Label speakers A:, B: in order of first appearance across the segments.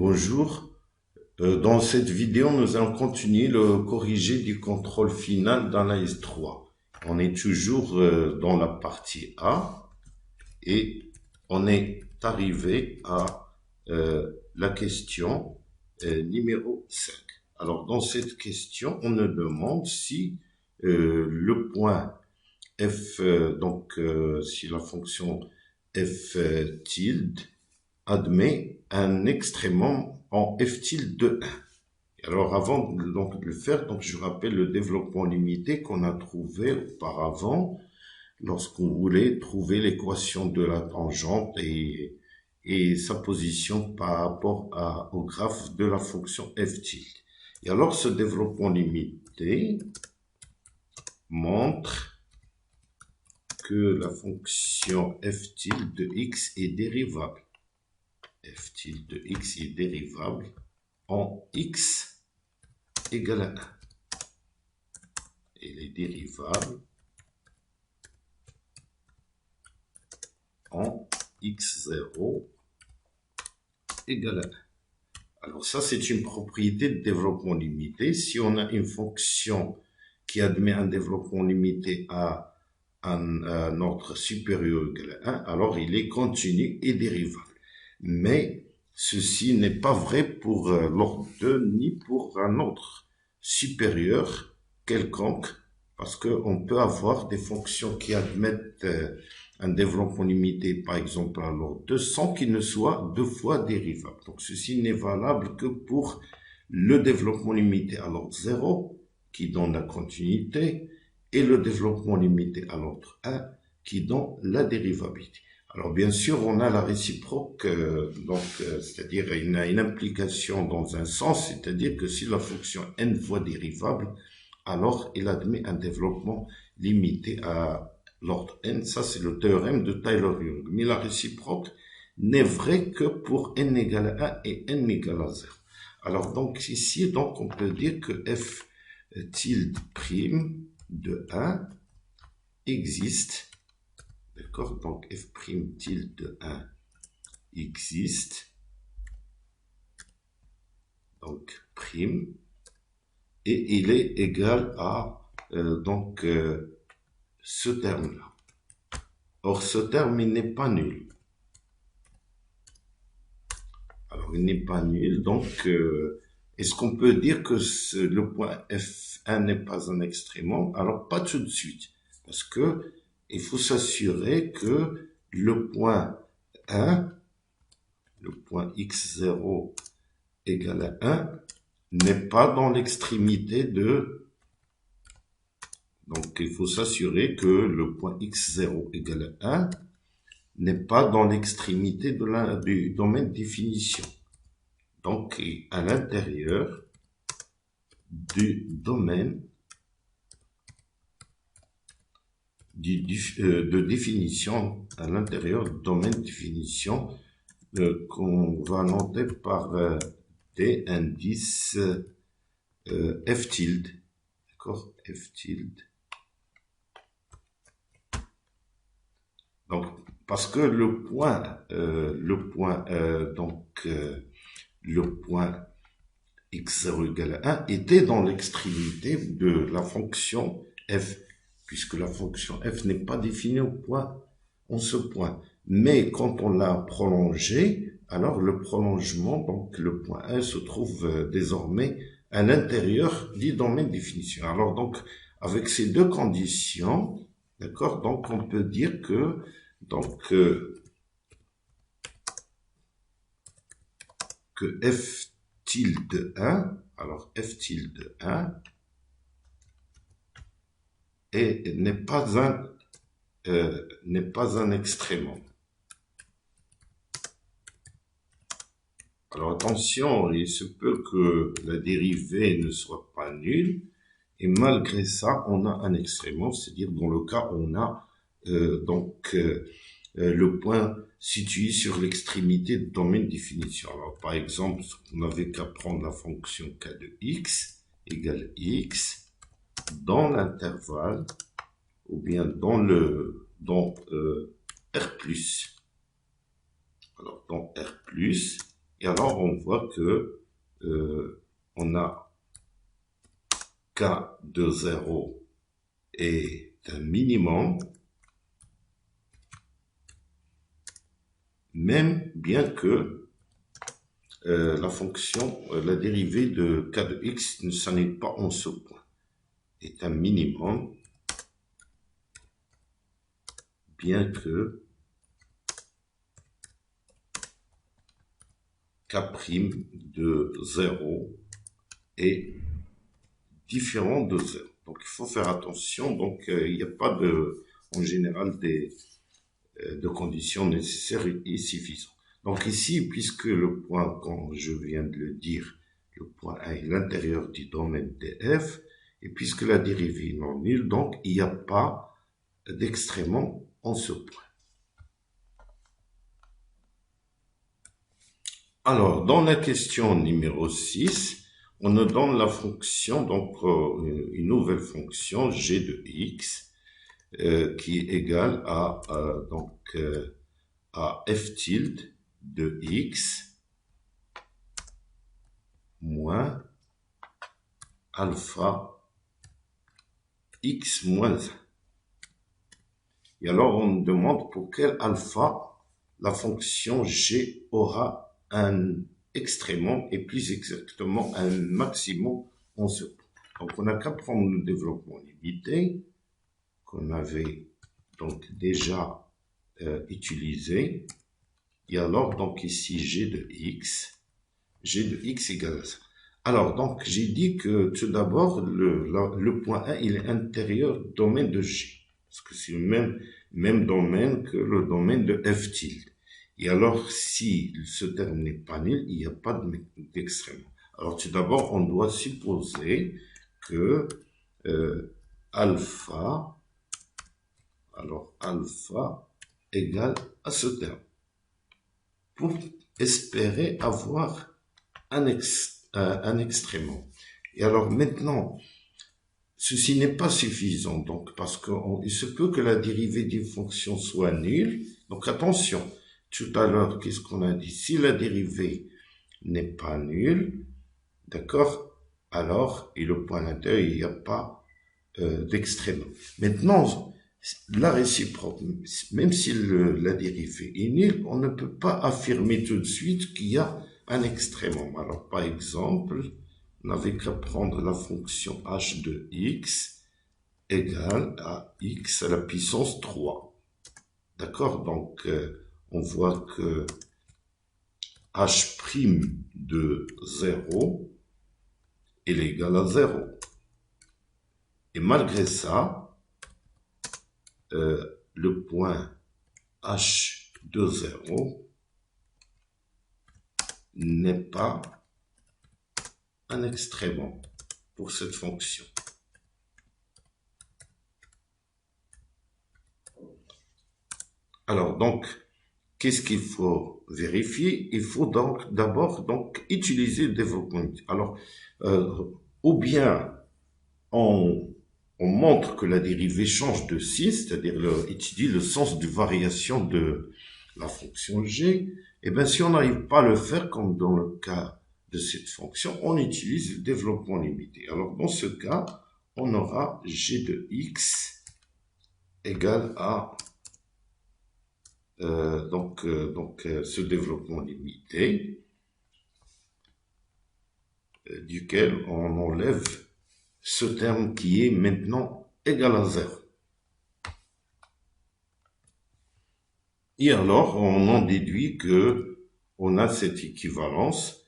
A: Bonjour. Dans cette vidéo, nous allons continuer le corrigé du contrôle final d'analyse 3. On est toujours dans la partie A et on est arrivé à la question numéro 5. Alors, dans cette question, on nous demande si le point f, si la fonction f tilde admet un extrémum en f tilde de 1. Alors avant de le faire, je rappelle le développement limité qu'on a trouvé auparavant lorsqu'on voulait trouver l'équation de la tangente et sa position par rapport au graphe de la fonction f tilde. Et alors ce développement limité montre que la fonction f tilde de x est dérivable. F tilde de x est dérivable en x égale à 1. Elle est dérivable en x0 égale à 1. Alors ça, c'est une propriété de développement limité. Si on a une fonction qui admet un développement limité à un ordre supérieur ou égal à 1, alors il est continu et dérivable. Mais ceci n'est pas vrai pour l'ordre 2 ni pour un ordre supérieur quelconque, parce qu'on peut avoir des fonctions qui admettent un développement limité, par exemple à l'ordre 2, sans qu'il ne soit deux fois dérivable. Donc ceci n'est valable que pour le développement limité à l'ordre 0, qui donne la continuité, et le développement limité à l'ordre 1, qui donne la dérivabilité. Alors bien sûr, on a la réciproque, c'est-à-dire une implication dans un sens, c'est-à-dire que si la fonction n fois dérivable, alors il admet un développement limité à l'ordre n. Ça, c'est le théorème de Taylor-Young. Mais la réciproque n'est vraie que pour n égale à 1 et n égale à 0. Alors donc ici, on peut dire que f tilde prime de 1 existe. D'accord, donc f' tilde de 1 existe, donc prime, et il est égal à ce terme-là. Or, ce terme, il n'est pas nul. Alors, il n'est pas nul, donc est-ce qu'on peut dire que le point f1 n'est pas un extrémum? Alors, pas tout de suite, parce que il faut s'assurer que le point 1, le point x0 égale à 1, n'est pas dans l'extrémité de... Donc, il faut s'assurer que le point x0 égale à 1 n'est pas dans l'extrémité du domaine de définition. Donc, à l'intérieur du domaine de définition, à l'intérieur du domaine de définition qu'on va noter par des indices f tilde, d'accord, f tilde. Donc, parce que le point x0 égale à 1 était dans l'extrémité de la fonction f, puisque la fonction f n'est pas définie en ce point. Mais quand on l'a prolongé, alors le prolongement, donc le point 1 se trouve désormais à l'intérieur du domaine de définition. Alors donc, avec ces deux conditions, d'accord, donc on peut dire que f tilde 1, alors f tilde 1 n'est pas un extrémum. Alors attention, il se peut que la dérivée ne soit pas nulle, et malgré ça, on a un extrémum, c'est-à-dire dans le cas où on a le point situé sur l'extrémité du domaine de définition. Alors par exemple, on n'avait qu'à prendre la fonction k de x égale x dans l'intervalle, ou bien dans R+. Alors dans R+, Et alors, on voit que on a K de 0 est un minimum, même bien que la fonction, la dérivée de K de X ne s'annule pas en ce point, est un minimum, bien que K' de 0 est différent de 0. Donc, il faut faire attention. Donc, il n'y a pas en général de conditions nécessaires et suffisantes. Donc, ici, puisque le point, comme je viens de le dire, le point A est l'intérieur du domaine df, et puisque la dérivée est non nulle, donc, il n'y a pas d'extrémum en ce point. Alors, dans la question numéro 6, on nous donne la fonction, donc une nouvelle fonction g de x qui est égale à f tilde de x moins alpha x moins 1. Et alors, on nous demande pour quel alpha la fonction g aura un extrémum et plus exactement un maximum en ce point. Donc, on n'a qu'à prendre le développement limité qu'on avait donc déjà utilisé. Et alors, donc ici, g de x égale à ça. Alors, donc, j'ai dit que tout d'abord, le point A, il est intérieur du domaine de G. Parce que c'est le même domaine que le domaine de f tilde. Et alors, si ce terme n'est pas nul, il n'y a pas d'extrême. Alors, tout d'abord, on doit supposer que alpha égale à ce terme. Pour espérer avoir un extrémum. Et alors, maintenant, ceci n'est pas suffisant, donc, parce qu'il se peut que la dérivée d'une fonction soit nulle. Donc, attention. Tout à l'heure, qu'est-ce qu'on a dit? Si la dérivée n'est pas nulle, d'accord, alors, et le point à l'intérieur, il n'y a pas d'extrémum. Maintenant, la réciproque, même si la dérivée est nulle, on ne peut pas affirmer tout de suite qu'il y a un extrémum. Alors, par exemple, on n'avait qu'à prendre la fonction h de x égale à x à la puissance 3. D'accord? Donc, on voit que h' de 0 est égal à 0. Et malgré ça, le point h de 0 n'est pas un extrémum pour cette fonction. Alors, donc, qu'est-ce qu'il faut vérifier? Il faut donc d'abord utiliser le développement. Alors, ou bien on montre que la dérivée change de signe, c'est-à-dire étudie le sens de variation de la fonction g. Et bien, si on n'arrive pas à le faire, comme dans le cas de cette fonction, on utilise le développement limité. Alors, dans ce cas, on aura g de x égale à ce développement limité duquel on enlève ce terme qui est maintenant égal à 0. Et alors, on en déduit que on a cette équivalence.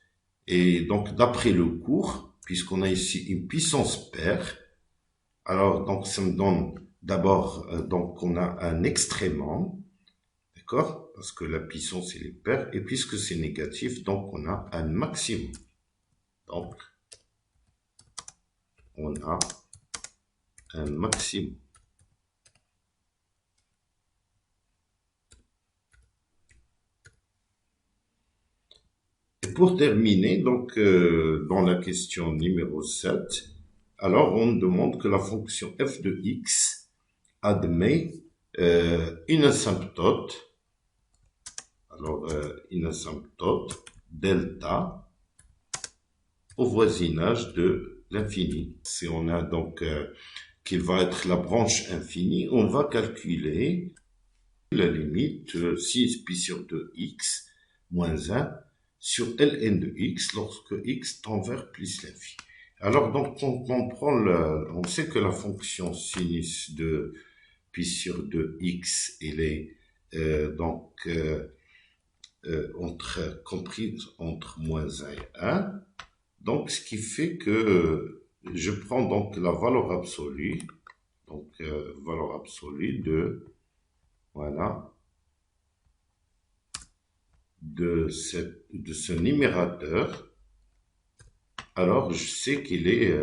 A: Et donc, d'après le cours, puisqu'on a ici une puissance paire, alors, donc, ça me donne d'abord, donc, on a un extrémum, d'accord? Parce que la puissance, elle est paire. Et puisque c'est négatif, donc, on a un maximum. Donc, on a un maximum. Et pour terminer, donc, dans la question numéro 7, alors on demande que la fonction f de x admet une asymptote, alors une asymptote delta au voisinage de l'infini. Si on a donc qu'il va être la branche infinie, on va calculer la limite 6 pi sur 2x moins 1 sur ln de x lorsque x tend vers plus l'infini. Alors donc on sait que la fonction sinus de pi sur 2x elle est comprise entre moins 1 et 1. Donc ce qui fait que je prends donc la valeur absolue, donc valeur absolue de voilà de ce numérateur. Alors je sais qu'il est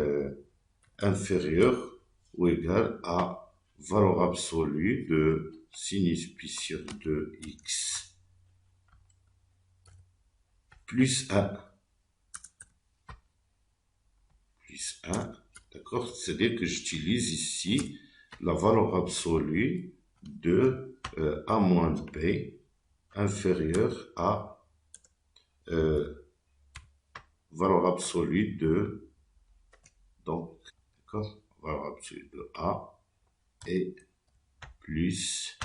A: inférieur ou égal à valeur absolue de sinus pi sur 2x plus 1. Plus 1, d'accord? C'est-à-dire que j'utilise ici la valeur absolue de a moins b inférieur à valeur absolue de, donc, d'accord? Valeur absolue de a et plus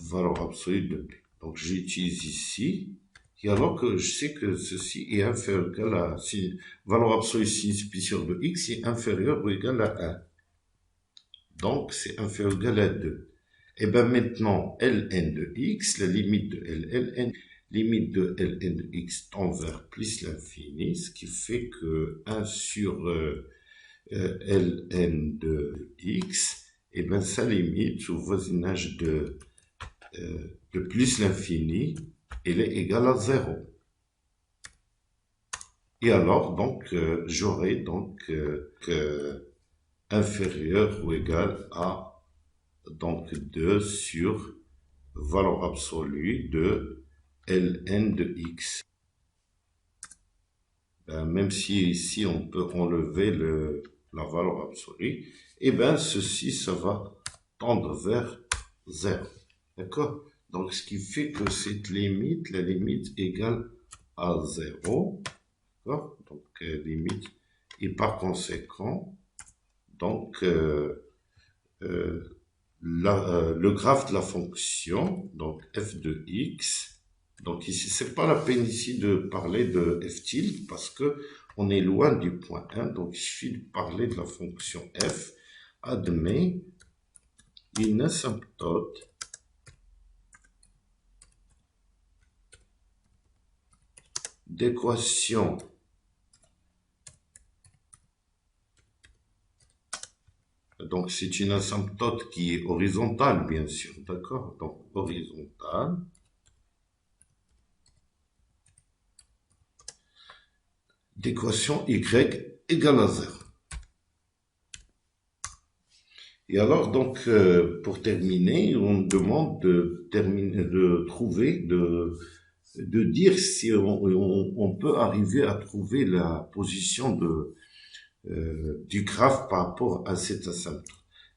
A: valeur absolue de b. Donc j'utilise ici, et alors que je sais que ceci est inférieur ou égal à, si valeur absolue sinus pi sur 2x est inférieur ou égal à 1. Donc c'est inférieur ou égal à 2. Et bien maintenant, ln de x, la limite de ln, limite de ln de x tend vers plus l'infini, ce qui fait que 1 sur ln de x, et bien sa limite au voisinage de plus l'infini, elle est égale à 0. Et alors, donc, j'aurai donc inférieur ou égal à donc 2 sur valeur absolue de ln de x. Ben, même si ici on peut enlever la valeur absolue, et bien ceci, ça va tendre vers 0. D'accord? Donc, ce qui fait que cette limite, la limite égale à 0. D'accord? Donc, limite. Et par conséquent, donc, le graphe de la fonction, donc f de x, donc ici, c'est pas la peine ici de parler de f tilde parce que on est loin du point 1, donc il suffit de parler de la fonction f, admet une asymptote d'équation donc c'est une asymptote qui est horizontale, bien sûr, d'accord? Donc horizontale d'équation y égale à 0. Et alors, donc, pour terminer, on demande de trouver, de dire si on peut arriver à trouver la position du graphe par rapport à cette asymptote.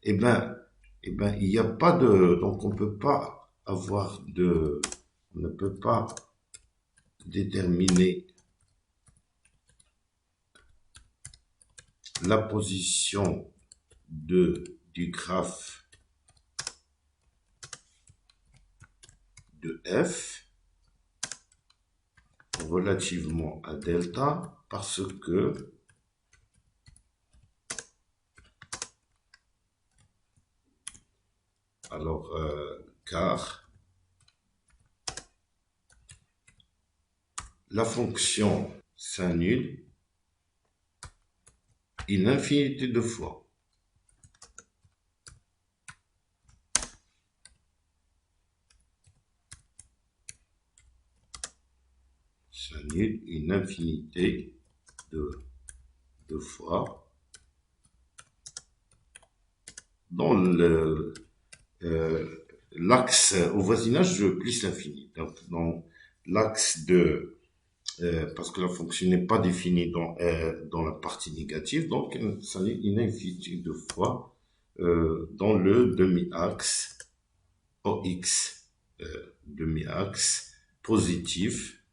A: Eh ben, il n'y a pas de, donc on peut pas avoir on ne peut pas déterminer la position du graphe de f relativement à delta parce que car la fonction s'annule une infinité de fois. S'annule une infinité de fois dans l'axe au voisinage de plus l'infini. Donc, dans l'axe de parce que la fonction n'est pas définie dans la partie négative, donc ça n'est une infinité de fois dans le demi-axe OX, demi-axe positif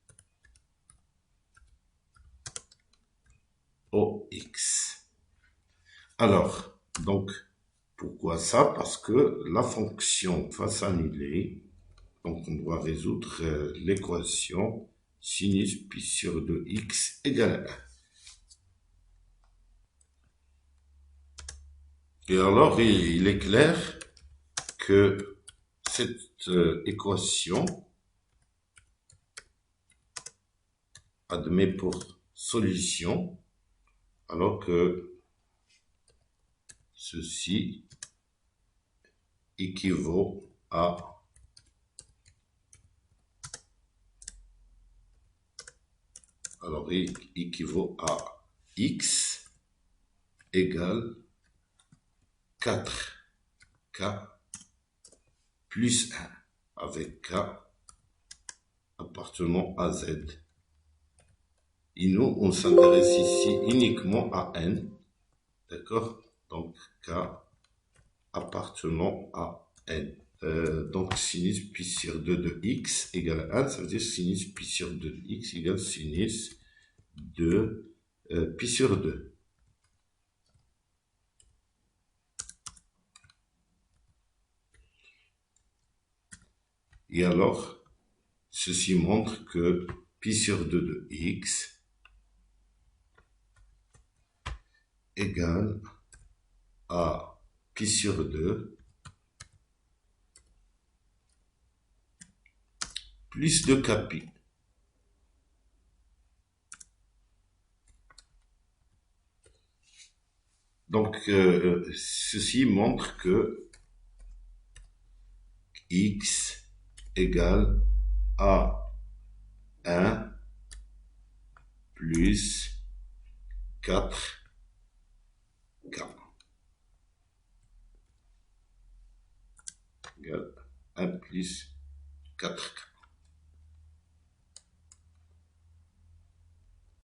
A: x. Alors, donc, pourquoi ça? Parce que la fonction va s'annuler. Donc, on doit résoudre l'équation sinus pi sur 2x égale 1. Et alors, il est clair que cette équation admet pour solution, alors que ceci équivaut à x égale 4k plus 1, avec k appartenant à z. Et nous, on s'intéresse ici uniquement à n, d'accord? Donc k appartenant à n. Donc sinus pi sur 2 de x égale 1, ça veut dire sinus pi sur 2 de x égale sinus de pi sur 2. Et alors, ceci montre que pi sur 2 de x égale à pi sur 2 plus 2kpi. Donc, ceci montre que x égale à 1 plus 4k égale 1 plus 4k.